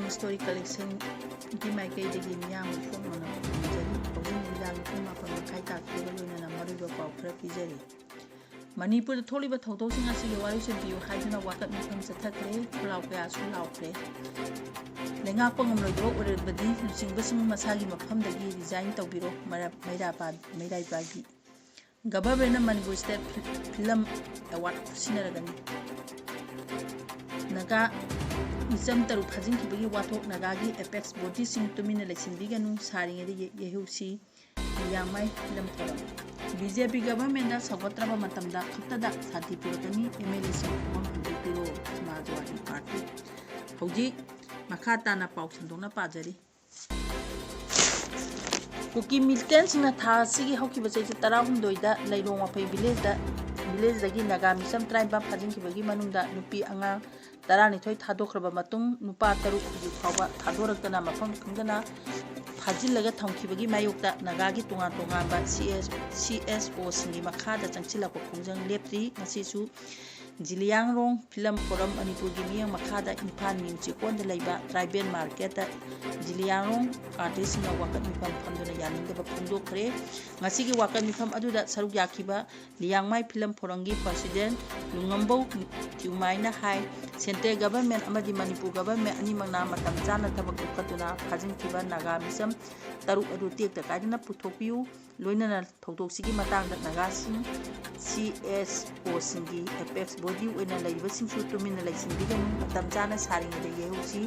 Story Collection की माइकैदगी मियाम phone मन पिजरी हौजिन मिलाम पुम मापन मखाइ ताखिबा लोइना मरुबा पाउ खरा पिजरी मणिपुर थोलिबा थौदौसिंग असिगे वारिसन पियो हाइदना वाकत मिफम चथखरे खुलाउ कया सु लाउखरे लेंगापा ngomloido orebadi lusingbasing masagi mafamdagi design tawbiro mairaipagi government Manipur State Film Award sinaragani naga Isam taru phajin kibagi wathok nagagi apex body sing tumina lesinbiganu saringedi yehusi yamai film forum BJP government da sougtraba matamda khktada santi purkani MLA sing hndokpiro samajwadi party hoji makata na pau sandona pajari kuki militant sing na tha sigi hoki bachai 12 da lairong wapai village dagi naga misam tribe phajin kibagi manungda nupi anga Tarani toy thadokraba matung nupa taruk hujik fawba thadoraktana mafam khangdana phajillaga thamkhibagi mayokta nagagi tunga ba CSO singi makhada changchilakwa khongjang lepri ngasisu Jiliangrong Film Forum Manipur gi miyang makhada Imphal Music Konda leiba Tribal Market Jiliangrong artist na wakat mifam phamduna yaningdaba phongdokre ngasigi wakat mifam aduda saruk yakiba Liangmai Film Forum gi President Lungambau Tiumaina hai Central Government amadi Manipur Government animangna matam chana thabak ukatuna phajin kiba naga misam taruk adu tekta kaidana puthokpiu loinana thokdoksigi matangda naga sing CSO singi apex body oina laiba singsu tumina laisinbiganu matam chana saringde yehusi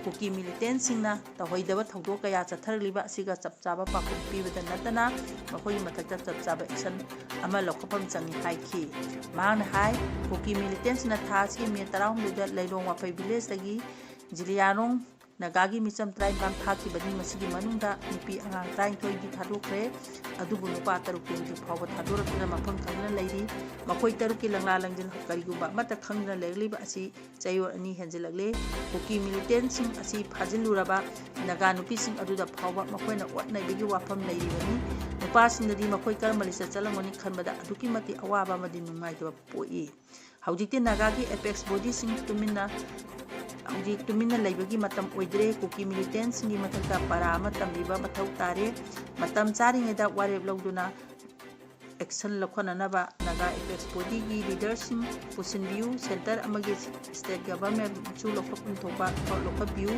kuki militant singna tahoidaba thokdok kaya chatharliba asiga chapchaba pakum pibada natana makoi mathakta chapchaba action ama lokhapam changi haiki man hai kuki militant sina thasi me tarau da lairong wapai village dagi Jilianong nagagi misam tribe bam thaki bani masigi manungda nupi angang train thoi di thadokre adubu nupa taruki di phawa thadorakna mafam khangna lairi makoi taruki langla langjin karigumba mata khangna legli ba asi chayor ani henjelagle kuki militant sing asi phajiluraba naga nupi sing aduda phawa makoina otnai bigi wafam lairi bani nupa singdadi makoi karmalisa chalamoni khanbada aduki mati awaba madi nungai to poi haujikte nagagi apex body sing tumina laibagi matam oidre kuki militant singi mathakta para ama tambiba mathau tare matam charingeda warep logduna action lokhananaba naga apex body gi leadership pusin view center amagi state government chu lokhapun thopa lokha view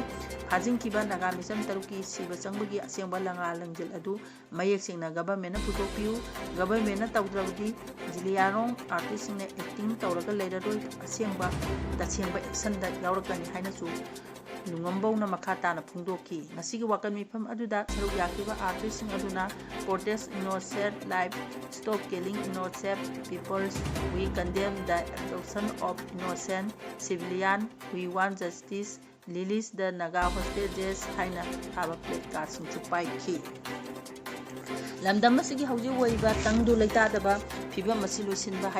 hajing kiba naga misam taruki siba changbagi asengba langa langjel adu mayek singna government putok view government na tawdrabdi Jilianong artist ne acting tawraga leiraroi asengba tachengba action da yaurakani haina chu Lungambau na makata na phungdoki ngasigi wakan mifam aduda saruk yakiba artist sing aduna protest innocent life stop killing innocent people we condemn the abduction of innocent civilian we want justice release the naga hostages haina haba plate card sing chupai ki lamdam masigi hauji waiba tangdu leitadaba phibam masi loisinba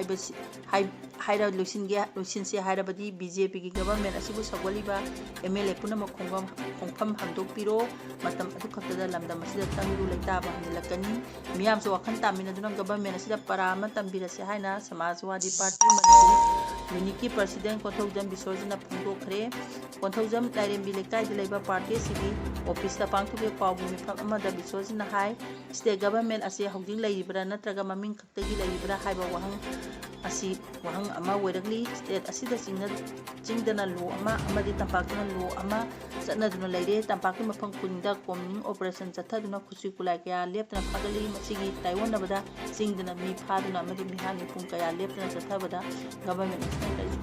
haira loisinse hairabadi BJP gi government asibu sagwaliba MLA punama khongfam hndokpiro matam adu khktada lamdam asida tangdu leitaba handlakani miyam so wakhan taminaduna government asida parama tambirase haina samajwadi party manipur uniki president konthojam bisojana phungdokre konthojam lairembi lektai de leiba party sigi office ta pangthuke pawbu mifam amada bisojana hai state government ase houding laibra natraga maming khaktagi laibra haiba wahang asi wahang ama weragli state asida chingdana lo ama amadi tampakna lo ama chanaduna leire tampaki mafang kunda comning operation chathaduna khusi kulai kya leptana phagali masigi taiwan bada chingdana mi phaduna amadi mihani pung kaya leptana chathabada government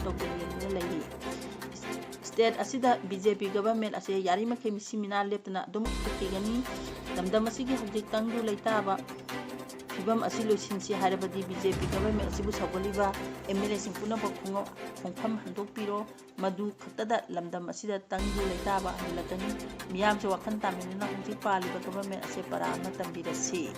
tokeni leire state asida BJP government ase yari makhe misimina leptana dum tikigani damdam asigi hojik tangdu leitaba Ibam asilo sinsi harabadi BJP government asibu sagoliba MLA sing punaba khongfam hndokpiro madu khktada lamdam asida tangdu leitaba handlakani miyam se wakhan taminuna hujik paliba government ase para na tambirasi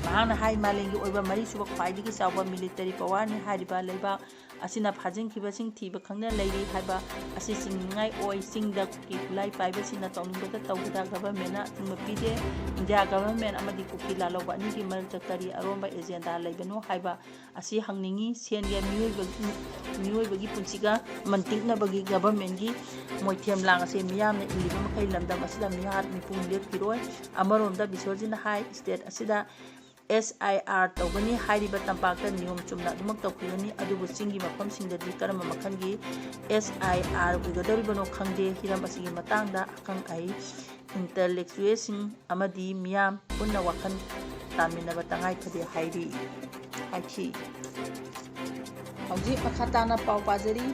mahana hai malengi oiba mari suba khwaidigi sawa military power ni hariba leiba asina phajing khiba sing thiba khangna leiri haiba asi singai oi singda ki kulai paiba sina tawningbada tawda government na tingma pide India government amadi kuki laloba ni ki mal chakari ꯀꯔꯝꯕ agenda ꯂꯩꯕꯅꯣ ꯍꯥꯏꯕ ꯑꯁꯤ ꯍꯪꯅꯤꯡꯉꯤ ꯁꯦꯟꯒ ꯃꯤꯑꯣꯏꯕꯒꯤ ꯄꯨꯟꯁꯤꯒ ꯃꯟꯇꯤꯛꯅꯕꯒꯤ ꯒꯚꯔꯟꯃꯦꯟꯠꯒꯤ ꯃꯣꯏꯊꯦꯝꯂꯥꯡ ꯑꯁꯤ ꯃꯤꯌꯥꯝꯅ ꯏꯜꯂꯤꯕ ꯃꯈꯩ ꯂꯝꯗꯝ ꯑꯁꯤꯗ ꯃꯤꯄꯨꯡ ꯂꯦꯞꯈꯤꯔꯣꯏ ꯑꯃꯔꯣꯝꯗ ꯕꯤꯁ꯭ꯋꯖꯤꯠꯅ ꯍꯥꯏ ꯁ꯭ꯇꯦꯠ ꯑꯁꯤꯗ SIR ꯇꯧꯒꯅꯤ ꯍꯥꯏꯔꯤꯕ ꯇꯝꯄꯥꯛꯇ ꯅꯤꯌꯣꯝ ꯆꯨꯝꯅ ꯑꯗꯨꯃꯛ ꯇꯧꯈꯤꯒꯅꯤ ꯑꯗꯨꯕꯨ ꯆꯤꯡꯒꯤ ꯃꯐꯝꯁꯤꯡꯗꯗꯤ ꯀꯔꯝꯕ ꯃꯈꯜꯒꯤ SIR ꯑꯣꯏꯒꯗꯧꯔꯤꯕꯅꯣ ꯈꯪꯗꯦ ꯍꯤꯔꯝ ꯑꯁꯤꯒꯤ ꯃꯇꯥꯡꯗ ꯑꯈꯪ ꯑꯍꯩ ꯏꯟꯇꯦꯂꯦꯛꯆꯨꯑꯦꯜꯁꯤꯡ ꯑꯃꯗꯤ ꯃꯤꯌꯥꯝ ꯄꯨꯟꯅ ꯋꯥꯈꯜ ꯇꯥꯃꯤꯟꯅꯕ ꯇꯉꯥꯏꯐꯗꯦ ꯍꯥꯏꯈꯤ꯫ ꯍꯧꯖꯤꯛ ꯃꯈꯥ ꯇꯥꯅ ꯄꯥꯎ ꯄꯥꯖꯔꯤ꯫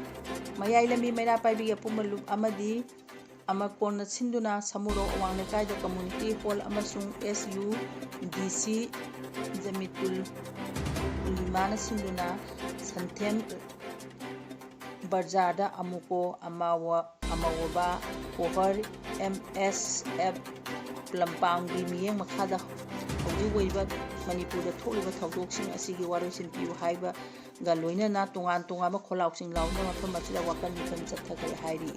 ꯃꯌꯥꯏ ꯂꯝꯕꯤ ꯃꯩꯔꯥ ꯄꯥꯏꯕꯤꯒꯤ ꯑꯄꯨꯟꯕ ꯂꯨꯞ ꯑꯃꯗꯤ ꯑꯃꯔꯀꯣꯟꯅ ꯁꯤꯟꯗꯨꯅ ꯁꯃꯨꯔꯧ ꯑꯋꯥꯡ ꯂꯩꯀꯥꯏꯗ ꯀꯝꯃ꯭ꯌꯨꯅꯤꯇꯤ ꯍꯣꯜ ꯑꯃꯁꯨꯡ SUDC ꯖꯃꯤꯇꯨꯜ ꯎꯂꯤꯃꯥꯅ ꯁꯤꯟꯗꯨꯅ ꯁꯟꯊꯦꯝ ꯕꯖꯥꯔꯗ ꯑꯃꯨꯀꯣ ꯑꯃꯋꯕ ꯄꯣꯍꯔ MSF ꯂꯝꯄꯥꯡꯒꯤ ꯃꯤꯠꯌꯦꯡ ꯃꯈꯥꯗ ꯍꯧꯖꯤꯛ ꯑꯣꯏꯔꯤꯕ ꯃꯅꯤꯄꯨꯔꯗ ꯊꯣꯛꯂꯤꯕ ꯊꯧꯗꯣꯛꯁꯤꯡ ꯑꯁꯤꯒꯤ ꯋꯥꯔꯣꯏꯁꯤꯟ ꯄꯤꯌꯨ ꯍꯥꯏꯕꯒ ꯂꯣꯏꯅꯅ ꯇꯣꯉꯥꯟ ꯇꯣꯉꯥꯟꯕ ꯈꯣꯜꯂꯥꯎꯁꯤꯡ ꯂꯥꯎꯗꯨꯅ ꯃꯐꯝ ꯑꯁꯤꯗ ꯋꯥꯀꯟ ꯃꯤꯐꯝ ꯆꯠꯊꯈ꯭ꯔꯦ ꯍꯥꯏꯔꯤ꯫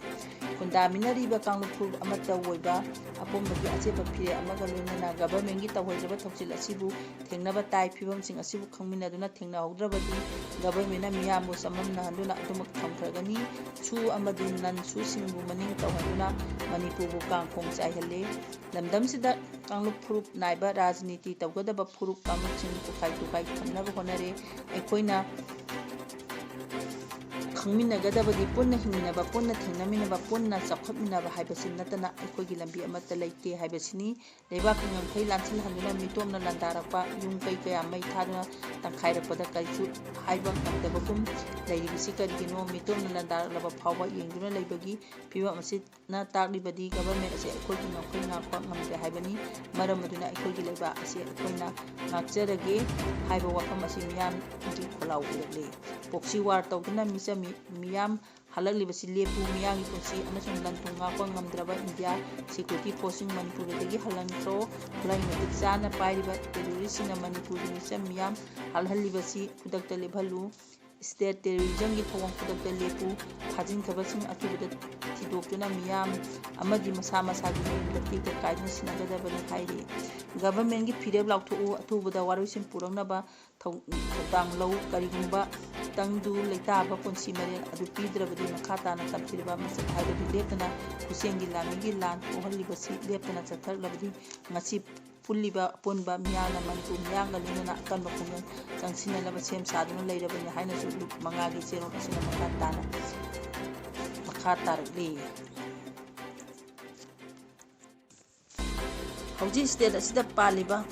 ꯈꯨꯟꯗꯥꯃꯤꯟꯅꯔꯤꯕ ꯀꯥꯡꯂꯨꯞ ꯐꯨꯔꯨꯞ ꯑꯃꯠꯇ ꯑꯣꯏꯕ ꯑꯄꯨꯟꯕꯒꯤ ꯑꯆꯦꯠꯄ ꯐꯤꯔꯦꯞ ꯑꯃꯒ ꯂꯣꯏꯅꯅ ꯒꯚꯔꯟꯃꯦꯟꯠꯒꯤ ꯇꯧꯍꯩꯗ꯭ꯔꯕ ꯊꯧꯁꯤꯜ ꯑꯁꯤꯕꯨ ꯊꯦꯡꯅꯕ ꯇꯥꯏ ꯐꯤꯚꯝꯁꯤꯡ ꯑꯁꯤꯕꯨ ꯈꯪꯃꯤꯟꯅꯗꯨꯅ ꯊꯦꯡꯅꯍꯧꯗ꯭ꯔꯕꯗꯤ ꯒꯚꯔꯟꯃꯦꯟꯠꯅ ꯃꯤꯌꯥꯝꯕꯨ ꯆꯃꯝꯅꯍꯟꯗꯨꯅ ꯑꯗꯨꯃꯛ ꯊꯝꯈ꯭ꯔꯒꯅꯤ꯫ ꯁꯨ ꯑꯃꯗꯤ ꯅꯟ ꯁꯨꯁꯤꯡꯕꯨ ꯃꯅꯤꯡ ꯇꯧꯍꯟꯗꯨꯅ ꯃꯅꯤꯄꯨꯔꯕꯨ ꯀꯥꯡꯈꯣꯡ ꯆꯥꯏꯍꯜꯂꯦ꯫ ꯂꯝꯗꯝꯁꯤꯗ ꯀꯥꯡꯂꯨꯞ ꯐꯨꯔꯨꯞ ꯅꯥꯏꯕ ꯔꯥꯖꯅꯤꯇꯤ ꯇꯧꯒꯗꯕ ꯐꯨꯔꯨꯞ ꯀꯥꯡꯂꯨꯞꯁꯤꯡ ꯇꯣꯈꯥꯏ ꯊꯝꯅꯕ ꯍꯣꯠꯅꯔꯦ꯫ ꯑꯩꯈꯣꯏꯅ ꯈꯪꯃꯤꯟꯅꯒꯗꯕꯗꯤ ꯄꯨꯟꯅ ꯍꯤꯡꯃꯤꯟꯅꯕ ꯄꯨꯟꯅ ꯊꯦꯡꯅꯃꯤꯟꯅꯕ ꯄꯨꯟꯅ ꯆꯥꯎꯈꯠꯃꯤꯟꯅꯕ ꯍꯥꯏꯕꯁꯤ ꯅꯠꯇꯅ ꯑꯩꯈꯣꯏꯒꯤ ꯂꯝꯕꯤ ꯑꯃꯠꯇ ꯂꯩꯇꯦ ꯍꯥꯏꯕꯁꯤꯅꯤ꯫ ꯂꯩꯕꯥꯛꯀꯤ ꯉꯝꯈꯩ ꯂꯥꯟꯁꯤꯜꯍꯟꯗꯨꯅ ꯃꯤꯇꯣꯞꯅ ꯂꯥꯟꯗꯥꯔꯛꯄ ꯌꯨꯝ ꯀꯩ ꯀꯌꯥ ꯃꯩ ꯊꯥꯗꯨꯅ ꯇꯪꯈꯥꯏꯔꯛꯄꯗ ꯀꯔꯤꯁꯨ ꯍꯥꯏꯕ ꯉꯝꯗꯕꯒꯨꯝ ꯂꯩꯔꯤꯕꯁꯤ ꯀꯔꯤꯒꯤꯅꯣ? ꯃꯤꯇꯣꯞꯅ ꯂꯥꯟꯗꯥꯔꯛꯂꯕ ꯐꯥꯎꯕ ꯌꯦꯡꯗꯨꯅ ꯂꯩꯕꯒꯤ ꯐꯤꯚꯝ ꯑꯁꯤꯅ ꯇꯥꯛꯂꯤꯕꯗꯤ ꯒꯚꯔꯟꯃꯦꯟꯠ ꯑꯁꯤ ꯑꯩꯈꯣꯏꯒꯤ ꯉꯝꯈꯩ ꯉꯥꯛꯄ ꯉꯝꯗ꯭ꯔꯦ ꯍꯥꯏꯕꯅꯤ꯫ ꯃꯔꯝ ꯑꯗꯨꯅ ꯑꯩꯈꯣꯏꯒꯤ ꯂꯩꯕꯥꯛ ꯑꯁꯤ ꯑꯩꯈꯣꯏꯅ ꯉꯥꯛꯆꯔꯒꯦ ꯍꯥꯏꯕ ꯋꯥꯐꯝ ꯑꯁꯤ ꯃꯤꯌꯥꯝꯒꯤ ꯈꯣꯜꯂꯥꯎ ꯑꯣꯏꯔꯛꯂꯦ꯫ ꯄꯣꯛꯁꯤ ꯋꯥꯔ ꯇꯧꯗꯨꯅ ꯃꯤꯌꯥꯝ ꯍꯜꯂꯛꯂꯤꯕꯁꯤ ꯂꯦꯞꯄꯨ꯫ ꯃꯤꯌꯥꯝꯒꯤ ꯄꯨꯟꯁꯤ ꯑꯃꯁꯨꯡ ꯂꯟ ꯊꯨꯝ ꯉꯥꯛꯄ ꯉꯝꯗ꯭ꯔꯕ ꯏꯟꯗꯤꯌꯥ ꯁꯦꯀ꯭ꯌꯨꯔꯤꯇꯤ ꯐꯣꯔꯁꯁꯤꯡ ꯃꯅꯤꯄꯨꯔꯗꯒꯤ ꯍꯜꯍꯟꯈ꯭ꯔꯣ꯫ ꯈꯨꯠꯂꯥꯏ ꯃꯇꯤꯛ ꯆꯥꯅ ꯄꯥꯏꯔꯤꯕ ꯇꯦꯔꯣꯔꯤꯁꯁꯤꯡꯅ ꯃꯅꯤꯄꯨꯔꯒꯤ ꯃꯤꯆꯝ ꯃꯤꯌꯥꯝ ꯍꯜꯍꯜꯂꯤꯕꯁꯤ ꯈꯨꯗꯛꯇ ꯂꯦꯞꯍꯜꯂꯨ꯫ ꯁ꯭ꯇꯦꯠ ꯇꯦꯔꯣꯔꯤꯖꯝꯒꯤ ꯊꯧꯑꯣꯡ ꯈꯨꯗꯛꯇ ꯂꯦꯞꯄꯨ꯫ ꯐꯥꯖꯤꯟꯈ꯭ꯔꯕꯁꯤꯡ ꯑꯊꯨꯕꯗ ꯊꯤꯗꯣꯛꯇꯨꯅ ꯃꯤꯌꯥꯝ ꯑꯃꯗꯤ ꯃꯁꯥ ꯃꯁꯥꯒꯤ ꯃꯌꯨꯝꯗ ꯇꯦꯛꯇ ꯀꯥꯏꯗꯨꯅ ꯁꯤꯟꯅꯒꯗꯕꯅꯤ ꯍꯥꯏꯔꯤ꯫ ꯒꯚꯔꯟꯃꯦꯟꯠꯒꯤ ꯐꯤꯔꯦꯞ ꯂꯥꯎꯊꯣꯛꯎ꯫ ꯑꯊꯨꯕꯗ ꯋꯥꯔꯣꯏꯁꯤꯟ ꯄꯨꯔꯛꯅꯕ ꯊꯧꯗꯥꯡ ꯂꯧ꯫ ꯀꯔꯤꯒꯨꯝꯕ ꯇꯪꯗꯨ ꯂꯩꯇꯥꯕ ꯄꯨꯟꯁꯤ ꯃꯔꯦꯜ ꯑꯗꯨ ꯄꯤꯗ꯭ꯔꯕꯗꯤ ꯃꯈꯥ ꯇꯥꯅ ꯇꯝꯊꯤꯔꯕ ꯃꯆꯠ ꯍꯥꯏꯕꯗꯤ ꯂꯦꯞꯇꯅ ꯈꯨꯠꯁꯦꯝꯒꯤ ꯂꯥꯟꯃꯤꯒꯤ ꯂꯥꯟ ꯊꯣꯛꯍꯜꯂꯤꯕꯁꯤ ꯂꯦꯞꯇꯅ ꯆꯠꯊꯔꯛꯂꯕꯗꯤ ꯉꯁꯤ ꯄꯨꯜꯂꯤꯕ ꯑꯄꯨꯟꯕ ꯃꯤꯌꯥꯝꯅ ꯃꯅꯤꯄꯨꯔ ꯃꯤꯌꯥꯝꯒ ꯂꯣꯏꯅꯅ ꯑꯀꯟꯕ ꯈꯣꯡꯖꯪ ꯆꯪꯁꯤꯟꯅꯅꯕ ꯁꯦꯝ ꯁꯥꯗꯨꯅ ꯂꯩꯔꯕꯅꯤ ꯍꯥꯏꯅꯁꯨ ꯂꯨꯞ 5ꯒꯤ ꯆꯦꯔꯣꯜ ꯑꯁꯤꯅ ꯃꯈꯥ ꯇꯥꯔꯛꯂꯤ꯫ ꯍꯧꯖꯤꯛ ꯁ꯭ꯇꯦꯠ ꯑꯁꯤꯗ ꯄꯥꯜꯂꯤꯕ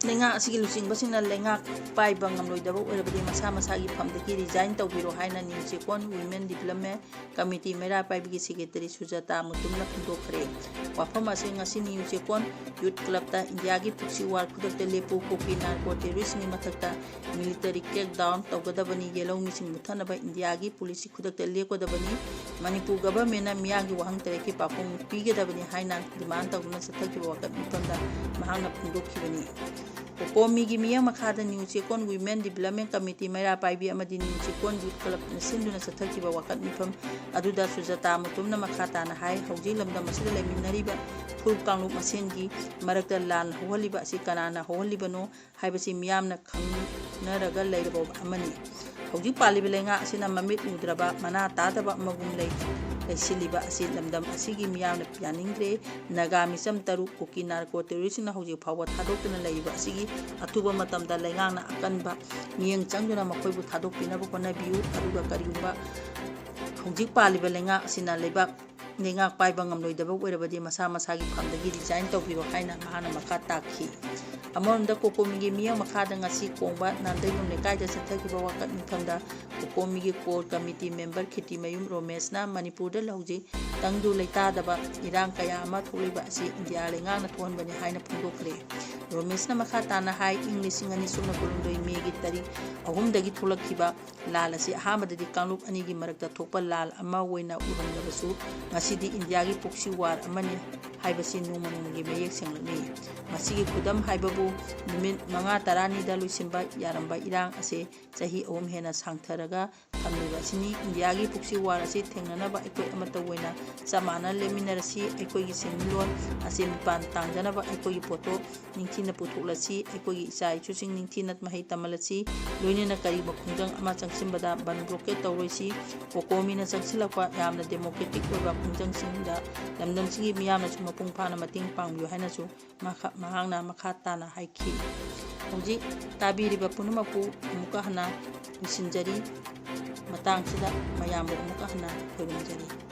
ꯂꯩꯉꯥꯛ ꯑꯁꯤꯒꯤ ꯂꯨꯆꯤꯡꯕꯁꯤꯡꯅ ꯂꯩꯉꯥꯛ ꯄꯥꯏꯕ ꯉꯝꯂꯣꯏꯗꯕ ꯑꯣꯏꯔꯕꯗꯤ ꯃꯁꯥ ꯃꯁꯥꯒꯤ ꯐꯝꯗꯒꯤ ꯔꯤꯖꯥꯏꯟ ꯇꯧꯕꯤꯔꯣ ꯍꯥꯏꯅ new Chekon women development committee ꯃꯩꯔꯥ ꯄꯥꯏꯕꯤꯒꯤ ꯁꯦꯀ꯭ꯔꯦꯇꯔꯤ ꯁꯨꯖꯥꯇꯥ ꯃꯨꯇꯨꯝꯅ ꯐꯣꯡꯗꯣꯛꯈ꯭ꯔꯦ꯫ ꯋꯥꯐꯝ ꯑꯁꯤ ꯉꯁꯤ ꯅ꯭ꯌꯨ ꯆꯦꯀꯣꯟ ꯌꯨꯠ ꯀ꯭ꯂꯕꯇ ꯏꯟꯗꯤꯌꯥꯒꯤ ꯄꯨꯛꯁꯤ ꯋꯥꯔ ꯈꯨꯗꯛꯇ ꯂꯦꯞꯄꯨ, ꯀꯨꯀꯤ ꯅꯥꯔꯀꯣ ꯇꯦꯔꯣꯔꯤꯁꯁꯤꯡꯒꯤ ꯃꯊꯛꯇ ꯃꯤꯂꯤꯇꯔꯤ ꯀ꯭ꯔꯦꯛꯗꯥꯎꯟ ꯇꯧꯒꯗꯕꯅꯤ, ꯌꯦꯜꯍꯧꯃꯤꯁꯤꯡ ꯃꯨꯠꯊꯅꯕ ꯏꯟꯗꯤꯌꯥꯒꯤ ꯄꯨꯂꯤꯁꯁꯤ ꯈꯨꯗꯛꯇ ꯂꯦꯞꯀꯗꯕꯅꯤ, ꯃꯅꯤꯄꯨꯔ ꯒꯚꯔꯟꯃꯦꯟꯠꯅ ꯃꯤꯌꯥꯝꯒꯤ ꯋꯥꯍꯪ ꯇꯔꯦꯠꯀꯤ ꯄꯥꯎꯈꯨꯝ ꯄꯤꯒꯗꯕꯅꯤ ꯍꯥꯏꯅ ꯗꯤꯃꯥꯟ ꯇꯧꯗꯨꯅ ꯆꯠꯊꯈꯤꯕ ꯋꯥꯀꯠ ꯃꯤꯐꯝꯗ ꯃꯍꯥꯛꯅ ꯐꯣꯡꯗꯣꯛꯈꯤꯕꯅꯤ꯫ ꯀꯣꯀꯣꯃꯤꯒꯤ ꯃꯤꯠꯌꯦꯡ ꯃꯈꯥꯗ new Chekon women development committee ꯃꯩꯔꯥ ꯄꯥꯏꯕꯤ ꯑꯃꯗꯤ ꯅ꯭ꯌꯨ ꯆꯦꯀꯣꯟ ꯌꯨꯠ ꯀ꯭ꯂꯕꯅ ꯁꯤꯟꯗꯨꯅ ꯆꯠꯊꯈꯤꯕ ꯋꯥꯀꯠ ꯃꯤꯐꯝ ꯑꯗꯨꯗ ꯁꯨꯖꯥꯇꯥ ꯃꯨꯇꯨꯝꯅ ꯃꯈꯥ ꯇꯥꯅ ꯍꯥꯏ ꯍꯧꯖꯤꯛ ꯂꯝꯗꯝ ꯑꯁꯤꯗ ꯂꯩꯃꯤꯟꯅꯔꯤꯕ ꯐꯨꯔꯨꯞ ꯀꯥꯡꯂꯨꯞ ꯃꯁꯦꯟꯒꯤ ꯃꯔꯛꯇ ꯂꯥꯟ ꯍꯧꯍꯜꯂꯤꯕ ꯑꯁꯤ ꯀꯅꯥꯅ ꯍꯧꯍꯜꯂꯤꯕꯅꯣ ꯍꯥꯏꯕꯁꯤ ꯃꯤꯌꯥꯝꯅ ꯈꯪꯅꯔꯒ ꯂꯩꯔꯕ ꯑꯃꯅꯤ꯫ ꯍꯧꯖꯤꯛ ꯄꯥꯜꯂꯤꯕ ꯂꯩꯉꯥꯛ ꯑꯁꯤꯅ ꯃꯃꯤꯠ ꯎꯗ꯭ꯔꯕ ꯃꯅꯥ ꯇꯥꯗꯕ ꯑꯃꯒꯨꯝ ꯂꯩꯁꯤꯜꯂꯤꯕ ꯑꯁꯤ ꯂꯝꯗꯝ ꯑꯁꯤꯒꯤ ꯃꯤꯌꯥꯝꯅ ꯌꯥꯅꯤꯡꯗ꯭ꯔꯦ꯫ ꯅꯥꯒꯥ ꯃꯤꯆꯝ 6 ꯀꯨꯀꯤ ꯅꯥꯔꯀꯣ ꯇꯦꯔꯣꯔꯤꯁꯁꯤꯡꯅ ꯍꯧꯖꯤꯛ ꯐꯥꯎꯕ ꯊꯥꯗꯣꯛꯇꯨꯅ ꯂꯩꯔꯤꯕ ꯑꯁꯤꯒꯤ ꯑꯊꯨꯕ ꯃꯇꯝꯗ ꯂꯩꯉꯥꯛꯅ ꯑꯀꯟꯕ ꯃꯤꯠꯌꯦꯡ ꯆꯪꯗꯨꯅ ꯃꯈꯣꯏꯕꯨ ꯊꯥꯗꯣꯛꯄꯤꯅꯕ ꯍꯣꯠꯅꯕꯤꯌꯨ꯫ ꯑꯗꯨꯒ ꯀꯔꯤꯒꯨꯝꯕ ꯍꯧꯖꯤꯛ ꯄꯥꯜꯂꯤꯕ ꯂꯩꯉꯥꯛ ꯑꯁꯤꯅ ꯂꯩꯉꯥꯛ ꯄꯥꯏꯕ ꯉꯝꯂꯣꯏꯗꯕ ꯑꯣꯏꯔꯕꯗꯤ ꯃꯁꯥ ꯃꯁꯥꯒꯤ ꯐꯝꯗꯒꯤ ꯔꯤꯖꯥꯏꯟ ꯇꯧꯕꯤꯔꯣ ꯍꯥꯏꯅ ꯃꯍꯥꯛꯅ ꯃꯈꯥ ꯇꯥꯈꯤ꯫ ꯑꯃꯔꯣꯝꯗ ꯀꯣꯀꯣꯃꯤꯒꯤ ꯃꯤꯠꯌꯦꯡ ꯃꯈꯥꯗ ꯉꯁꯤ ꯀꯣꯡꯕ ꯅꯥꯟꯗꯩꯕꯨꯝ ꯂꯩꯀꯥꯏꯗ ꯆꯠꯊꯈꯤꯕ ꯋꯥꯀꯠ ꯃꯤꯐꯝꯗ ꯀꯣꯀꯣꯃꯤꯒꯤ ꯀꯣꯔ ꯀꯝꯃꯤꯇꯤ ꯃꯦꯝꯕꯔ ꯈꯤꯇꯤꯃꯌꯨꯝ ꯔꯣꯃꯦꯁꯅ ꯃꯅꯤꯄꯨꯔꯗ ꯍꯧꯖꯤꯛ ꯇꯪꯗꯨ ꯂꯩꯇꯥꯗꯕ ꯏꯔꯥꯡ ꯀꯌꯥ ꯑꯃ ꯊꯣꯛꯂꯤꯕ ꯑꯁꯤ ꯏꯟꯗꯤꯌꯥ ꯂꯩꯉꯥꯛꯅ ꯊꯣꯛꯍꯟꯕꯅꯤ ꯍꯥꯏꯅ ꯐꯣꯡꯗꯣꯛꯈ꯭ꯔꯦ꯫ ꯔꯣꯃꯦꯁꯅ ꯃꯈꯥ ꯇꯥꯅ ꯍꯥꯏ ꯏꯪ 2016 ꯃꯦꯒꯤ ꯇꯥꯔꯤꯛ 3ꯗꯒꯤ ꯊꯣꯛꯂꯛꯈꯤꯕ ꯂꯥꯜ ꯑꯁꯤ ꯑꯍꯥꯟꯕꯗꯗꯤ ꯀꯥꯡꯂꯨꯞ ꯑꯅꯤꯒꯤ ꯃꯔꯛꯇ ꯊꯣꯛꯄ ꯂꯥꯜ ꯑꯃ ꯑꯣꯏꯅ ꯎꯔꯝꯂꯕꯁꯨ ꯉꯁꯤꯗꯤ ꯏꯟꯗꯤꯌꯥꯒꯤ ꯄꯨꯛꯁꯤ ꯋꯥꯔ ꯑꯃꯅꯤ ꯍꯥꯏꯕꯁꯤ ꯅꯣꯡꯃ ꯅꯣꯡꯃꯒꯤ ꯃꯌꯦꯛ ꯁꯦꯡꯂꯛꯂꯤ꯫ ꯃꯁꯤꯒꯤ ꯈꯨꯗꯝ ꯍꯥꯏꯕꯕꯨ ꯅꯨꯃꯤꯠ 5-10ꯗ ꯂꯣꯏꯁꯤꯟꯕ ꯌꯥꯔꯝꯕ ꯏꯔꯥꯡ ꯑꯁꯤ ꯆꯍꯤ 3 ꯍꯦꯟꯅ ꯁꯥꯡꯊꯔꯒ ꯊꯝꯂꯤꯕ ꯑꯁꯤꯅꯤ꯫ ꯏꯟꯗꯤꯌꯥꯒꯤ ꯄꯨꯛꯁꯤ ꯋꯥꯔ ꯑꯁꯤ ꯊꯦꯡꯅꯅꯕ ꯑꯩꯈꯣꯏ ꯑꯃꯠꯇ ꯑꯣꯏꯅ ꯆꯞ ꯃꯥꯟꯅꯅ ꯂꯦꯞꯃꯤꯟꯅꯔꯁꯤ꯫ ꯑꯩꯈꯣꯏꯒꯤ ꯁꯦꯟꯃꯤꯠꯂꯣꯟ ꯑꯁꯤ ꯃꯤꯄꯥꯟ ꯇꯥꯡꯗꯅꯕ ꯑꯩꯈꯣꯏꯒꯤ ꯄꯣꯠꯊꯣꯛ ꯅꯤꯡꯊꯤꯅ ꯄꯨꯊꯣꯛꯂꯁꯤ ꯑꯩꯈꯣꯏꯒꯤ ꯏꯆꯥ ꯏꯁꯨꯁꯤꯡ ꯅꯤꯡꯊꯤꯅ ꯃꯍꯩ ꯇꯝꯍꯜꯂꯁꯤ ꯂꯣꯏꯅꯅ ꯀꯔꯤꯒꯨꯝꯕ ꯈꯣꯡꯖꯪ ꯑꯃ ꯆꯪꯁꯤꯟꯕꯗ ꯕꯟ ꯕ꯭ꯂꯣꯀꯦꯠ ꯇꯧꯔꯣꯏꯁꯤ ꯀꯣꯀꯣꯃꯤꯅ ꯆꯪꯁꯤꯜꯂꯛꯄ ꯌꯥꯝꯅ ꯗꯦꯃꯣꯀ꯭ꯔꯦꯇꯤꯛ ꯑꯣꯏꯕ ꯈꯣꯡꯖꯪꯁꯤꯡꯗ ꯂꯝꯗꯝꯁꯤꯒꯤ ꯃꯤꯌꯥꯝꯅꯁꯨ ꯃꯄꯨꯡ ꯐꯥꯅ ꯃꯇꯦꯡ ꯄꯥꯡꯕꯤꯌꯨ ꯍꯥꯏꯅꯁꯨ ꯃꯍꯥꯛꯅ ꯃꯈꯥ ꯇꯥꯅ ꯍꯥꯏꯈꯤ꯫ ꯍꯧꯖꯤꯛ ꯇꯥꯕꯤꯔꯤꯕ ꯄꯨꯝꯅꯃꯛꯄꯨ ꯑꯃꯨꯛꯀ ꯍꯟꯅ ꯂꯣꯏꯁꯤꯟꯖꯔꯤ ꯃꯇꯥꯡꯁꯤꯗ ꯃꯌꯥꯝꯕꯨ ꯑꯃꯨꯛꯀ ꯍꯟꯅ ꯈꯣꯏꯔꯨꯝꯖꯔꯤ꯫